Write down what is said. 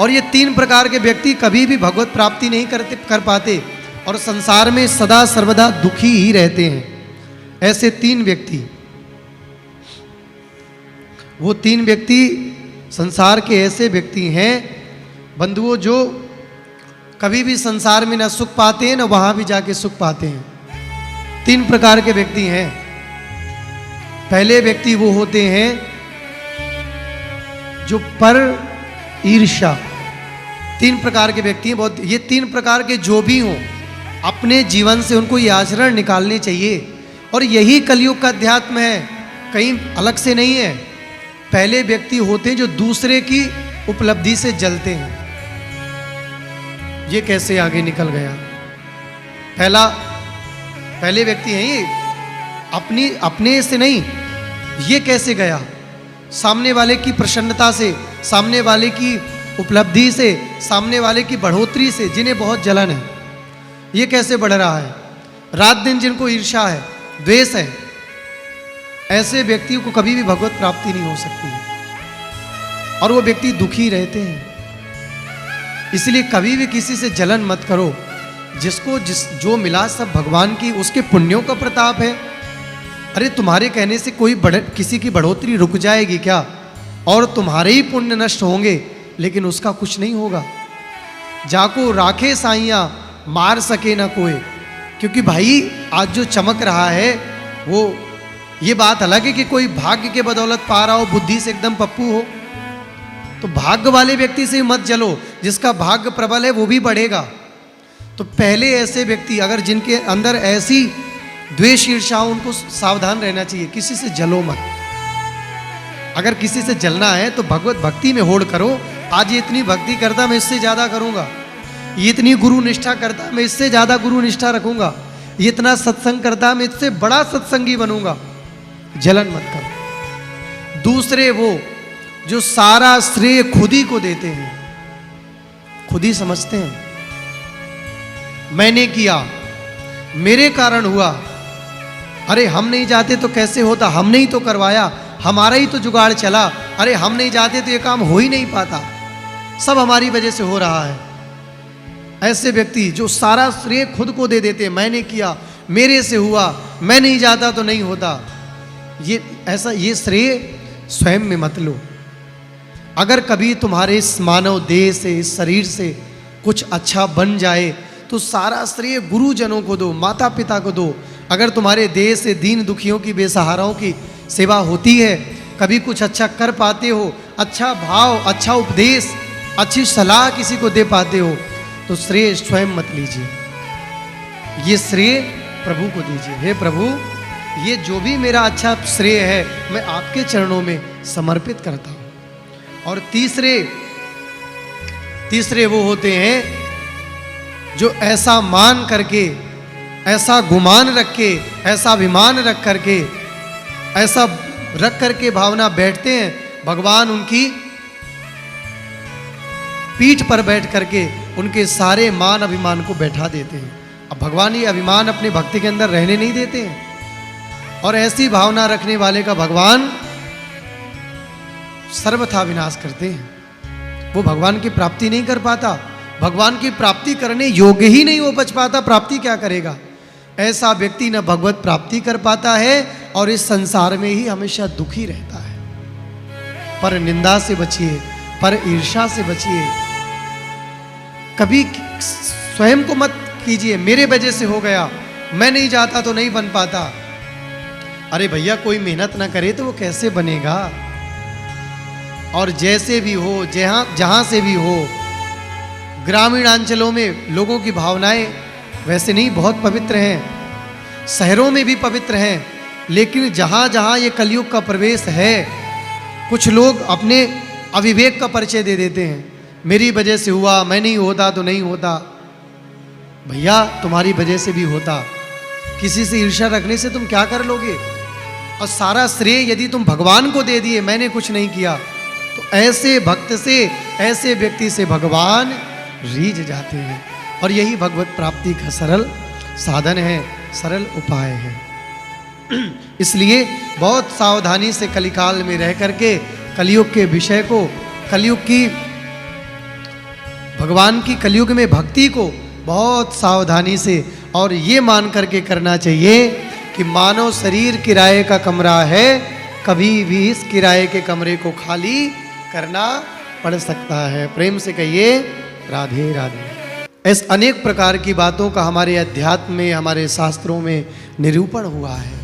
और ये 3 प्रकार के व्यक्ति कभी भी भगवत प्राप्ति नहीं कर पाते और संसार में सदा सर्वदा दुखी ही रहते हैं। ऐसे 3 व्यक्ति, वो 3 व्यक्ति संसार के ऐसे व्यक्ति हैं बंधुओं, जो कभी भी संसार में न सुख पाते हैं न वहां भी जाके सुख पाते हैं। 3 प्रकार के व्यक्ति हैं। पहले व्यक्ति वो होते हैं जो पर ईर्ष्या। 3 प्रकार के व्यक्ति हैं, बहुत, ये 3 प्रकार के जो भी हों अपने जीवन से उनको ये आचरण निकालने चाहिए। और यही कलयुग का अध्यात्म है, कहीं अलग से नहीं है। पहले व्यक्ति होते हैं जो दूसरे की उपलब्धि से जलते हैं। ये कैसे आगे निकल गया? पहले व्यक्ति है ये, अपने से नहीं, ये कैसे गया? सामने वाले की प्रसन्नता से, सामने वाले की उपलब्धि से, सामने वाले की बढ़ोतरी से, जिन्हें बहुत जलन है, ये कैसे बढ़ रहा है? रात दिन जिनको ईर्ष्या है, द्वेष है, ऐसे व्यक्तियों को कभी भी भगवत प्राप्ति नहीं हो सकती है और वो व्यक्ति दुखी रहते हैं। इसलिए कभी भी किसी से जलन मत करो। जो मिला सब भगवान की, उसके पुण्यों का प्रताप है। अरे तुम्हारे कहने से किसी की बढ़ोतरी रुक जाएगी क्या? और तुम्हारे ही पुण्य नष्ट होंगे, लेकिन उसका कुछ नहीं होगा। जाको राखे साइया मार सके ना कोई। क्योंकि भाई आज जो चमक रहा है, वो ये बात अलग है कि कोई भाग्य के बदौलत पा रहा हो, बुद्धि से एकदम पप्पू हो, तो भाग्य वाले व्यक्ति से मत जलो। जिसका भाग्य प्रबल है वो भी बढ़ेगा। तो पहले ऐसे व्यक्ति अगर जिनके अंदर ऐसी द्वेष ईर्ष्या, उनको सावधान रहना चाहिए, किसी से जलो मत। अगर किसी से जलना है तो भगवत भक्ति में होड़ करो। आज ये इतनी भक्ति करता, मैं इससे ज्यादा करूंगा। ये इतनी गुरु निष्ठा करता, मैं इससे ज्यादा गुरु निष्ठा रखूंगा। ये इतना सत्संग करता, मैं इससे बड़ा सत्संगी बनूंगा। जलन मत करो। दूसरे वो जो सारा श्रेय खुद ही को देते हैं, खुद ही समझते हैं मैंने किया, मेरे कारण हुआ, अरे हम नहीं जाते तो कैसे होता, हमने ही तो करवाया, हमारा ही तो जुगाड़ चला, अरे हम नहीं जाते तो ये काम हो ही नहीं पाता, सब हमारी वजह से हो रहा है। ऐसे व्यक्ति जो सारा श्रेय खुद को दे देते हैं, मैंने किया, मेरे से हुआ, मैं नहीं जाता तो नहीं होता, ये श्रेय स्वयं में मत लो। अगर कभी तुम्हारे इस मानव देह से, इस शरीर से कुछ अच्छा बन जाए तो सारा श्रेय गुरुजनों को दो, माता पिता को दो। अगर तुम्हारे देह से दीन दुखियों की, बेसहाराओं की सेवा होती है, कभी कुछ अच्छा कर पाते हो, अच्छा भाव, अच्छा उपदेश, अच्छी सलाह किसी को दे पाते हो, तो श्रेय स्वयं मत लीजिए, ये श्रेय प्रभु को दीजिए। हे प्रभु, ये जो भी मेरा अच्छा श्रेय है मैं आपके चरणों में समर्पित करता हूं। और तीसरे वो होते हैं जो ऐसा मान करके, ऐसा गुमान रख के, ऐसा अभिमान रख करके, ऐसा रख करके भावना बैठते हैं, भगवान उनकी पीठ पर बैठ करके उनके सारे मान अभिमान को बैठा देते हैं। अब भगवान ये अभिमान अपने भक्ति के अंदर रहने नहीं देते हैं। और ऐसी भावना रखने वाले का भगवान सर्वथा विनाश करते हैं। वो भगवान की प्राप्ति नहीं कर पाता, भगवान की प्राप्ति करने योग्य ही नहीं हो बच पाता, प्राप्ति क्या करेगा? ऐसा व्यक्ति न भगवत प्राप्ति कर पाता है और इस संसार में ही हमेशा दुखी रहता है। पर निंदा से बचिए, पर ईर्ष्या से बचिए। कभी स्वयं को मत कीजिए मेरे वजह से हो गया, मैं नहीं जाता तो नहीं बन पाता। अरे भैया, कोई मेहनत ना करे तो वो कैसे बनेगा? और जैसे भी हो, जहां से भी हो, ग्रामीण अंचलों में लोगों की भावनाएं वैसे नहीं बहुत पवित्र हैं, शहरों में भी पवित्र हैं, लेकिन जहां जहां ये कलयुग का प्रवेश है, कुछ लोग अपने अविवेक का परिचय दे देते हैं। मेरी वजह से हुआ, मैं नहीं होता तो नहीं होता। भैया, तुम्हारी वजह से भी होता। किसी से ईर्ष्या रखने से तुम क्या कर लोगे? और सारा श्रेय यदि तुम भगवान को दे दिए, मैंने कुछ नहीं किया, तो ऐसे भक्त से, ऐसे व्यक्ति से भगवान रीझ जाते हैं। और यही भगवत प्राप्ति का सरल साधन है, सरल उपाय है। इसलिए बहुत सावधानी से कलिकाल में रह करके कलयुग के विषय को, कलयुग की भगवान की कलयुग में भक्ति को बहुत सावधानी से और ये मान करके करना चाहिए कि मानव शरीर किराए का कमरा है, कभी भी इस किराए के कमरे को खाली करना पड़ सकता है। प्रेम से कहिए राधे राधे। ऐसे अनेक प्रकार की बातों का हमारे अध्यात्म में, हमारे शास्त्रों में निरूपण हुआ है।